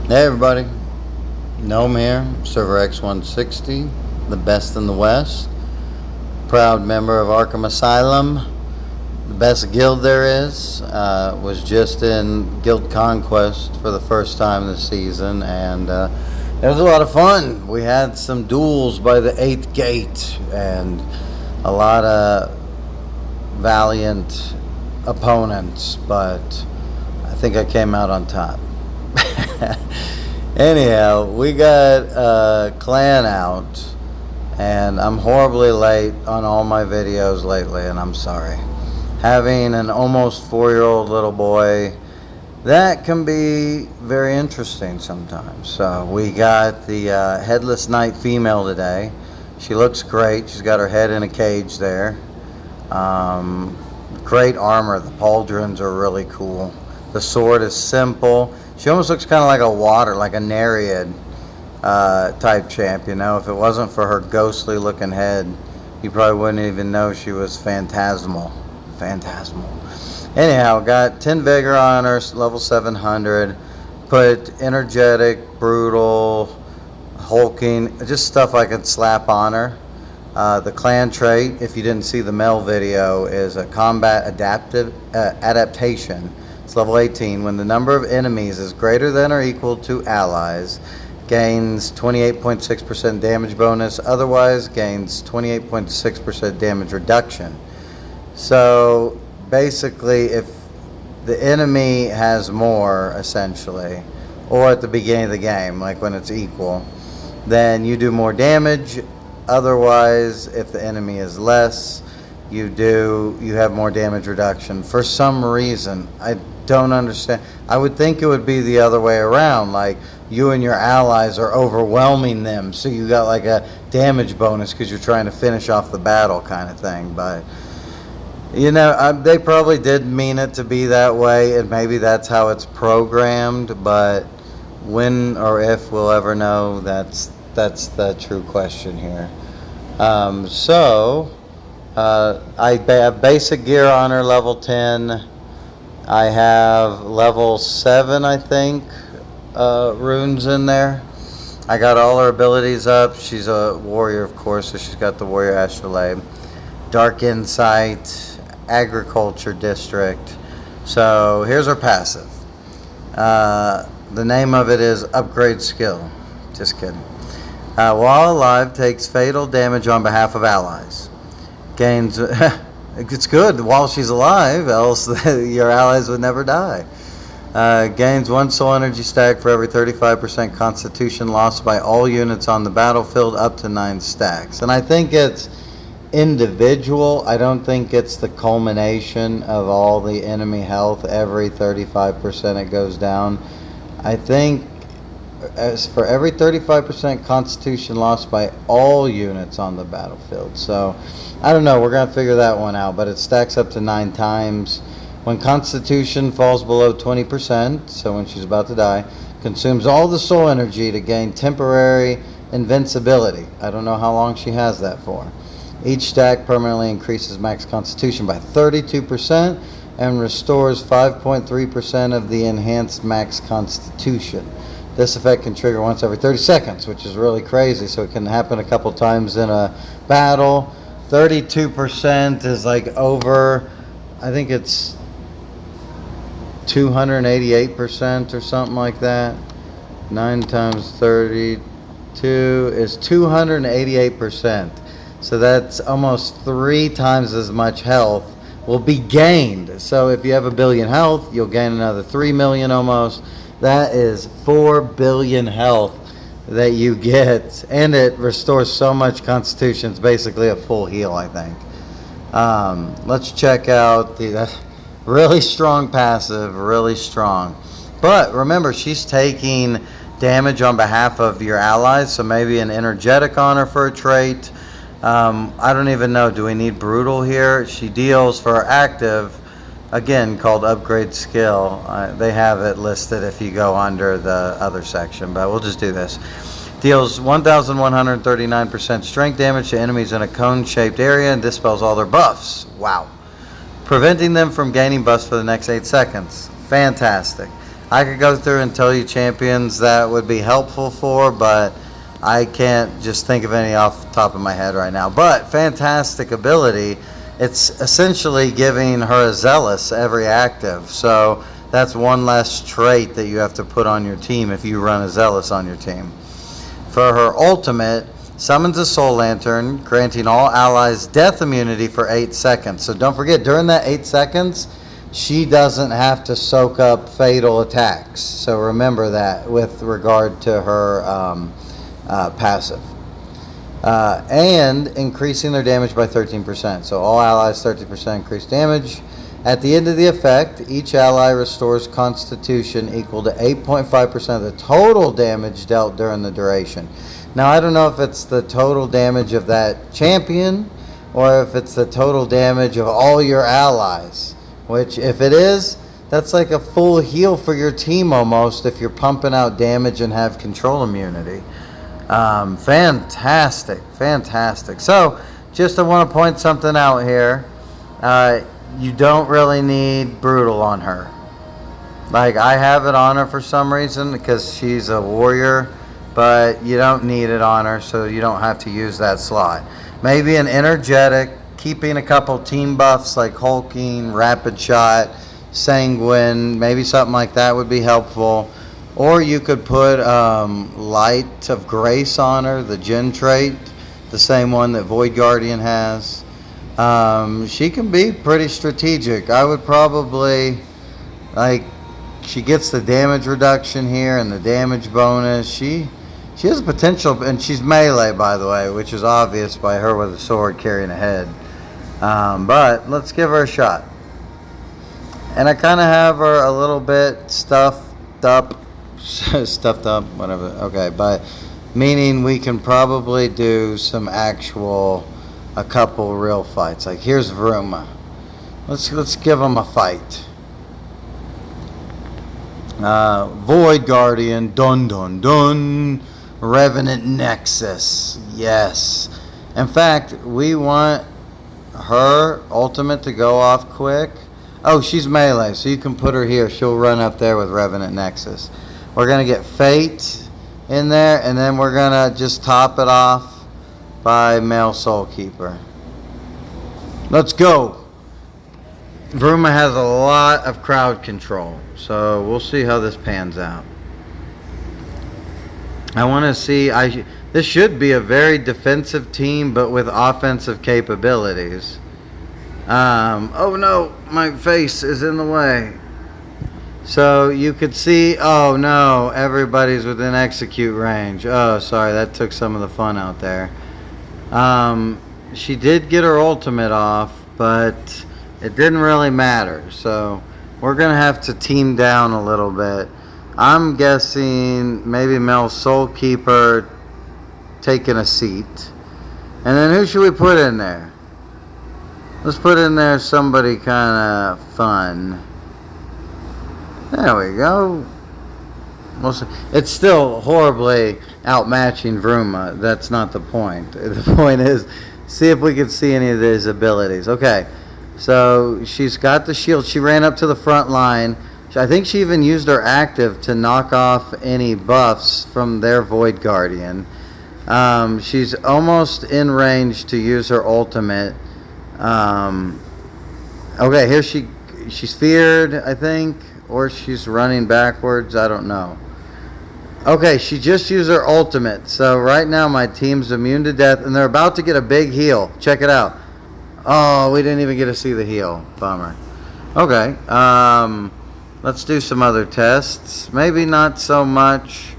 Hey everybody, Gnome here, Server X160, the best in the West, proud member of Arkham Asylum, the best guild there is. Was just in Guild Conquest for the first time this season, and it was a lot of fun. We had some duels by the 8th gate, and a lot of valiant opponents, but I think I came out on top. Anyhow, we got a clan out, and I'm horribly late on all my videos lately, and I'm sorry. Having an almost 4-year-old little boy, that can be very interesting sometimes. So we got the Headless Knight female today. She looks great. She's got her head in a cage there. Great armor. The pauldrons are really cool. The sword is simple. She almost looks kind of like a Nereid type champ, you know. If it wasn't for her ghostly looking head, you probably wouldn't even know she was phantasmal. Anyhow, got 10 vigor on her, level 700. Put energetic, brutal, hulking, just stuff I could slap on her. The clan trait, if you didn't see the Mel video, is a combat adaptation. It's level 18. When the number of enemies is greater than or equal to allies, gains 28.6% damage bonus. Otherwise, gains 28.6% damage reduction. So basically, if the enemy has more, essentially, or at the beginning of the game, like when it's equal, then you do more damage. Otherwise, if the enemy is less, you have more damage reduction. For some reason, I don't understand. I would think it would be the other way around, like you and your allies are overwhelming them, so you got like a damage bonus because you're trying to finish off the battle kind of thing. But you know, they probably did mean it to be that way, and maybe that's how it's programmed. But when or if we'll ever know, that's the true question here. I have basic gear on her, level 10. I have level 7, I think, runes in there. I got all her abilities up. She's a warrior, of course, so she's got the warrior astrolabe. Dark insight, agriculture district. So here's her passive. The name of it is upgrade skill. Just kidding. While alive, takes fatal damage on behalf of allies. Gains, it's good while she's alive, else your allies would never die. Gains 1 soul energy stack for every 35% constitution lost by all units on the battlefield, up to 9 stacks. And I think it's individual. I don't think it's the culmination of all the enemy health. Every 35% it goes down. I think as for every 35% constitution lost by all units on the battlefield. So I don't know, we're going to figure that one out, but it stacks up to 9 times. When constitution falls below 20%, so when she's about to die, consumes all the soul energy to gain temporary invincibility. I don't know how long she has that for. Each stack permanently increases max constitution by 32% and restores 5.3% of the enhanced max constitution. This effect can trigger once every 30 seconds, which is really crazy, so it can happen a couple times in a battle. 32% is like over, I think it's 288% or something like that. 9 times 32 is 288%. So that's almost 3 times as much health will be gained. So if you have 1 billion health, you'll gain another 3 million almost. That is 4 billion health that you get, and it restores so much constitution. It's basically a full heal, I think. Let's check out the really strong passive, really strong. But remember, she's taking damage on behalf of your allies, so maybe an energetic on her for a trait. I don't even know. Do we need brutal here? She deals for active, again, called upgrade skill. They have it listed if you go under the other section, but we'll just do this. Deals 1,139% strength damage to enemies in a cone-shaped area and dispels all their buffs. Wow. Preventing them from gaining buffs for the next 8 seconds. Fantastic. I could go through and tell you champions that would be helpful for, but I can't just think of any off the top of my head right now. But fantastic ability. It's essentially giving her a zealous every active. So that's one less trait that you have to put on your team if you run a zealous on your team. For her ultimate, summons a soul lantern, granting all allies death immunity for 8 seconds. So don't forget, during that 8 seconds, she doesn't have to soak up fatal attacks. So remember that with regard to her passive. And increasing their damage by 13%. So all allies 30% increased damage. At the end of the effect, each ally restores constitution equal to 8.5% of the total damage dealt during the duration. Now, I don't know if it's the total damage of that champion or if it's the total damage of all your allies. Which, if it is, that's like a full heal for your team almost if you're pumping out damage and have control immunity. Fantastic. So, just I want to point something out here. You don't really need brutal on her. Like, I have it on her for some reason because she's a warrior, but you don't need it on her, so you don't have to use that slot. Maybe an energetic, keeping a couple team buffs like hulking, rapid shot, sanguine, maybe something like that would be helpful. Or you could put Light of Grace on her, the Gen trait, the same one that Void Guardian has. She can be pretty strategic. I would probably, like, she gets the damage reduction here and the damage bonus. She has potential, and she's melee, by the way, which is obvious by her with a sword carrying a head. But let's give her a shot. And I kind of have her a little bit stuffed up, whatever. Okay, but meaning we can probably do some a couple real fights. Like, here's Vruma. Let's give him a fight. Void Guardian, dun. Revenant Nexus, yes. In fact, we want her ultimate to go off quick. Oh, she's melee, so you can put her here. She'll run up there with Revenant Nexus. We're going to get Fate in there, and then we're going to just top it off by Male Soulkeeper. Let's go. Vruma has a lot of crowd control, so we'll see how this pans out. I want to see. This should be a very defensive team, but with offensive capabilities. Oh no, my face is in the way. So you could see. Oh no, everybody's within execute range. Oh, sorry, that took some of the fun out there. She did get her ultimate off, but it didn't really matter. So we're gonna have to team down a little bit. I'm guessing maybe Mel Soulkeeper taking a seat. And then who should we put in there? Let's put in there somebody kind of fun. There we go. It's still horribly outmatching Vruma. That's not the point. The point is, see if we can see any of these abilities. Okay, so she's got the shield. She ran up to the front line. I think she even used her active to knock off any buffs from their Void Guardian. She's almost in range to use her ultimate. Okay, here she's feared, I think, or she's running backwards. I don't know. Okay, she just used her ultimate. So right now my team's immune to death, and they're about to get a big heal. Check it out. Oh, we didn't even get to see the heal. Bummer. Okay. Let's do some other tests. Maybe not so much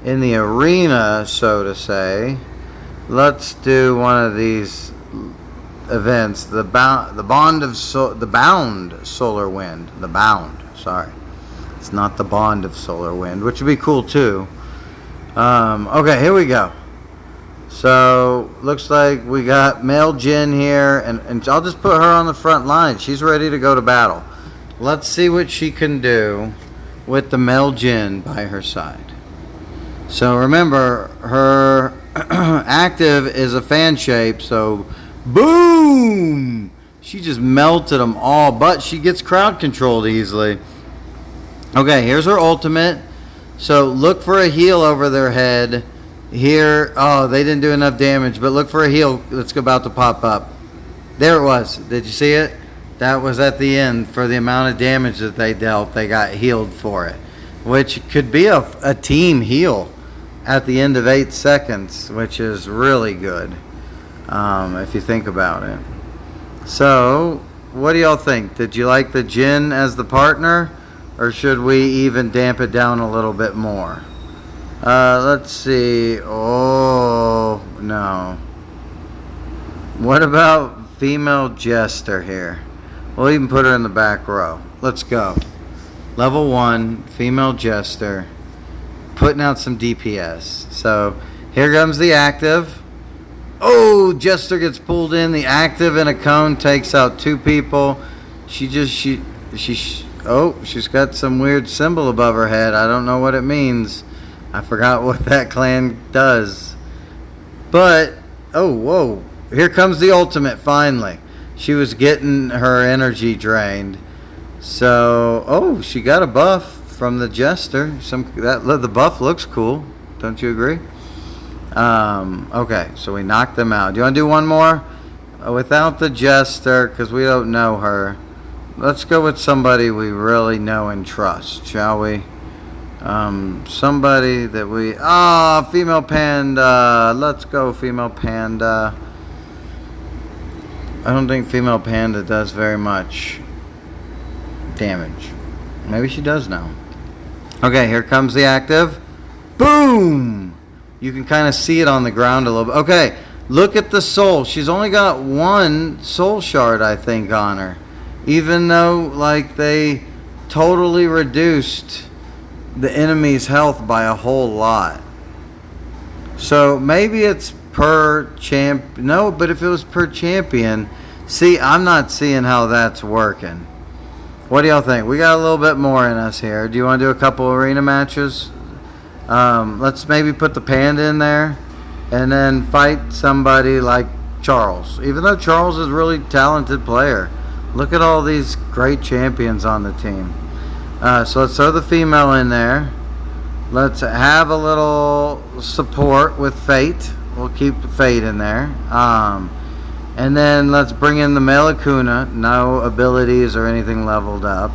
in the arena, so to say. Let's do one of these events. The bound solar wind. The bound. Sorry, it's not the bond of solar wind, which would be cool too. Okay, here we go. So looks like we got male Jin here, and I'll just put her on the front line. She's ready to go to battle. Let's see what she can do with the male Jin by her side. So remember, her active is a fan shape, so boom! She just melted them all, but she gets crowd controlled easily. Okay, here's her ultimate. So look for a heal over their head. Here, oh, they didn't do enough damage, but look for a heal that's about to pop up. There it was. Did you see it? That was at the end for the amount of damage that they dealt. They got healed for it, which could be a team heal at the end of 8 seconds, which is really good if you think about it. So, what do y'all think? Did you like the Jin as the partner, or should we even damp it down a little bit more? Let's see. Oh, no. What about female Jester here? We'll even put her in the back row. Let's go. Level 1, female Jester. Putting out some DPS. So, here comes the active. Oh, Jester gets pulled in. The active in a cone takes out 2 people. She's got some weird symbol above her head. I don't know what it means. I forgot what that clan does. But, oh, whoa. Here comes the ultimate, finally. She was getting her energy drained. So, oh, she got a buff from the Jester. The buff looks cool. Don't you agree? Okay, so we knocked them out. Do you want to do one more? Without the Jester, because we don't know her. Let's go with somebody we really know and trust, shall we? Somebody that we... female panda. Let's go, female panda. I don't think female panda does very much damage. Maybe she does now. Okay, here comes the active. Boom! You can kind of see it on the ground a little bit. Okay, look at the soul. She's only got 1 soul shard, I think, on her. Even though, like, they totally reduced the enemy's health by a whole lot. So maybe it's per champ. No, but if it was per champion, see, I'm not seeing how that's working. What do y'all think? We got a little bit more in us here. Do you want to do a couple arena matches? Let's maybe put the panda in there and then fight somebody like Charles. Even though Charles is a really talented player. Look at all these great champions on the team. So let's throw the female in there. Let's have a little support with Fate. We'll keep Fate in there. And then let's bring in the male Akuna. No abilities or anything leveled up.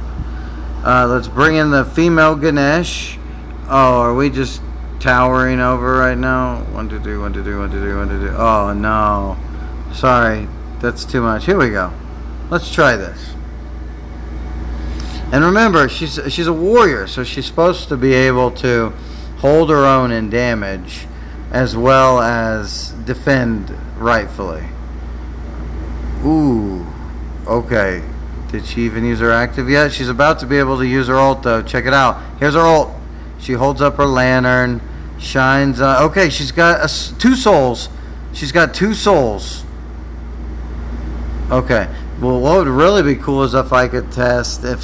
Let's bring in the female Ganesh. Oh, are we just towering over right now? 1, 2, 3, 1, 2, 3, 1, 2, 3, 1, 2, 3. Oh, no. Sorry. That's too much. Here we go. Let's try this. And remember, she's a warrior, so she's supposed to be able to hold her own in damage as well as defend rightfully. Ooh. Okay. Did she even use her active yet? She's about to be able to use her ult, though. Check it out. Here's her ult. She holds up her lantern, shines. Okay, she's got 2 souls. She's got 2 souls. Okay. Well, what would really be cool is if I could test if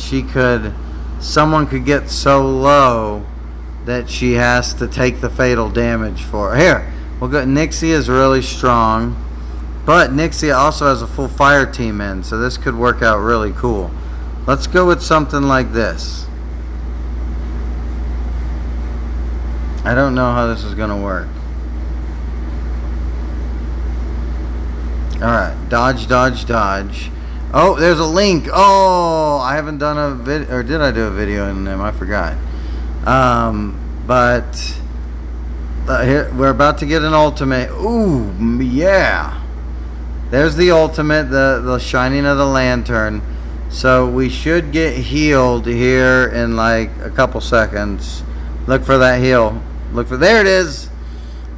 someone could get so low that she has to take the fatal damage for her. Here, we'll go. Nixie is really strong, but Nixie also has a full fire team in, so this could work out really cool. Let's go with something like this. I don't know how this is going to work. Alright, dodge, dodge, dodge. Oh, there's a link. Oh, I haven't done a video, or did I do a video in them? I forgot. But here, we're about to get an ultimate. Ooh, yeah. There's the ultimate, the shining of the lantern. So we should get healed here in like a couple seconds. Look for that heal. There it is.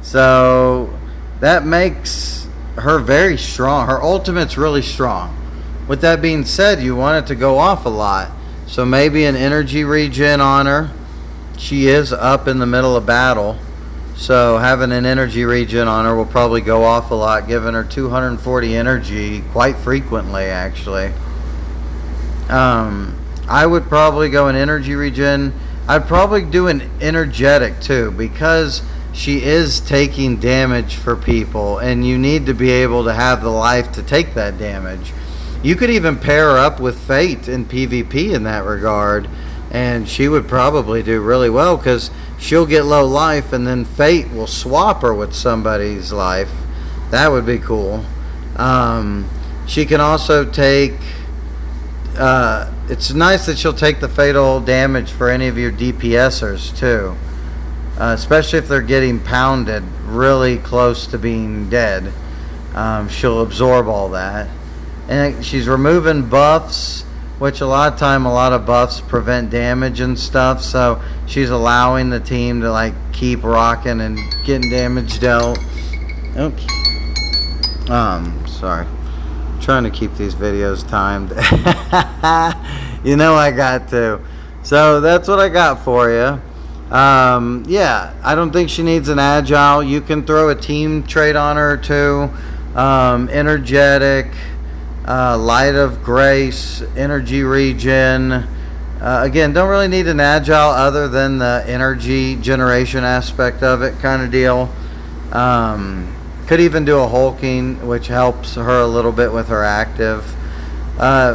So that makes her very strong. Her ultimate's really strong. With that being said, you want it to go off a lot. So maybe an energy regen on her. She is up in the middle of battle. So having an energy regen on her will probably go off a lot, giving her 240 energy quite frequently, actually. I would probably go an energy regen. I'd probably do an energetic too, because she is taking damage for people, and you need to be able to have the life to take that damage. You could even pair her up with Fate in PvP in that regard, And she would probably do really well because she'll get low life and then fate will swap her with somebody's life. That would be cool. She can also take... it's nice that she'll take the fatal damage for any of your DPSers too. Especially if they're getting pounded really close to being dead. She'll absorb all that. And she's removing buffs, which a lot of buffs prevent damage and stuff, so she's allowing the team to like keep rocking and getting damage dealt. Oops. Sorry. I'm trying to keep these videos timed. You know I got to. So that's what I got for you. Yeah, I don't think she needs an agile. You can throw a team trait on her too. Energetic, light of grace, energy regen. Again, don't really need an agile other than the energy generation aspect of it, kind of deal. Could even do a hulking, which helps her a little bit with her active.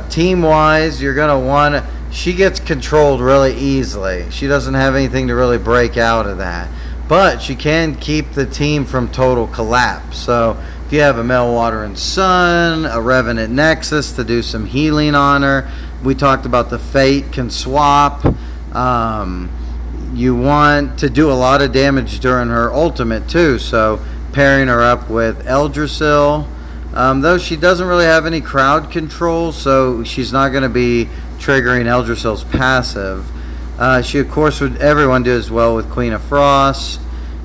Team wise, you're gonna want... She gets controlled really easily. She doesn't have anything to really break out of that. But she can keep the team from total collapse. So if you have a Meltwater and Sun, a Revenant Nexus to do some healing on her. We talked about the Fate can swap. You want to do a lot of damage during her ultimate too. So pairing her up with Eldrasil. Though she doesn't really have any crowd control, so she's not going to be triggering Eldrasil's passive. She, of course, everyone does well with Queen of Frost.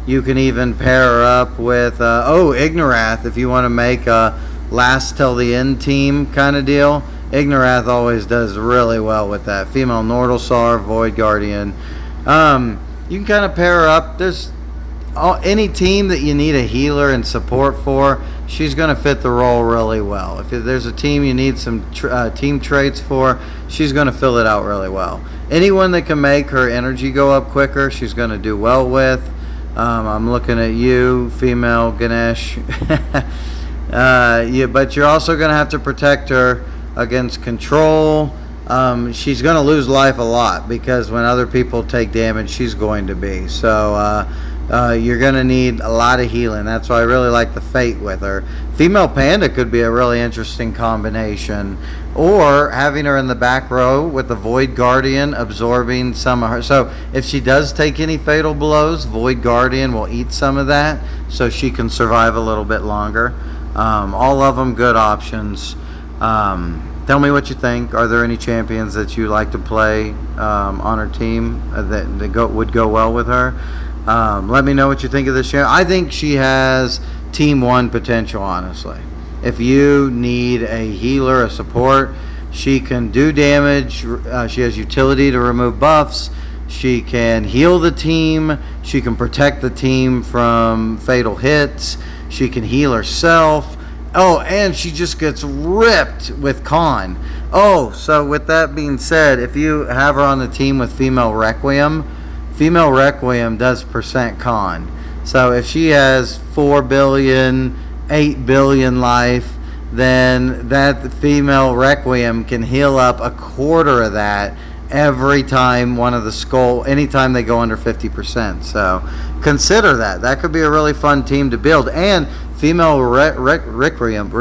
You can even pair her up with, Ignorath, if you want to make a last till the end team kind of deal. Ignorath always does really well with that. Female Nordalsar, Void Guardian. You can kind of pair her up. There's any team that you need a healer and support for, she's going to fit the role really well. If there's a team you need some team traits for, she's going to fill it out really well. Anyone that can make her energy go up quicker, she's going to do well with. I'm looking at you, female Ganesh. But you're also going to have to protect her against control. She's going to lose life a lot because when other people take damage, she's going to be. So you're going to need a lot of healing. That's why I really like the Fate with her. Female Panda could be a really interesting combination. Or having her in the back row with the Void Guardian absorbing some of her. So if she does take any fatal blows, Void Guardian will eat some of that so she can survive a little bit longer. All of them good options. Tell me what you think. Are there any champions that you like to play on her team that would go well with her? Let me know what you think of this champion. I think she has Team 1 potential, honestly. If you need a healer, a support, she can do damage. She has utility to remove buffs. She can heal the team. She can protect the team from fatal hits. She can heal herself. Oh, and she just gets ripped with con. Oh, so with that being said, if you have her on the team with Female Requiem does percent con. So if she has 4 billion, 8 billion life, then that Female Requiem can heal up a quarter of that every time anytime they go under 50%. So consider that. That could be a really fun team to build. And Female Requiem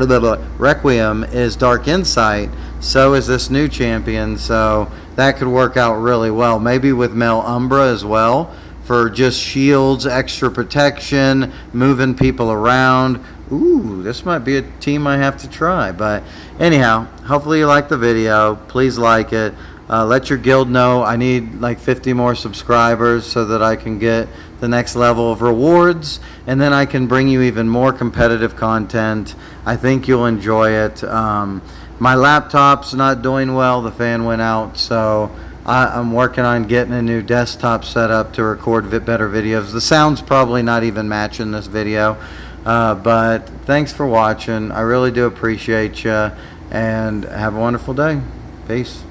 is Dark Insight, so is this new champion, so that could work out really well. Maybe with Mel Umbra as well, for just shields, extra protection, moving people around. Ooh, this might be a team I have to try. But anyhow, hopefully you like the video. Please like it. Let your guild know. I need like 50 more subscribers so that I can get the next level of rewards, and then I can bring you even more competitive content. I think you'll enjoy it. My laptop's not doing well. The fan went out, so I'm working on getting a new desktop set up to record better videos. The sound's probably not even matching this video, but thanks for watching. I really do appreciate you, and have a wonderful day. Peace.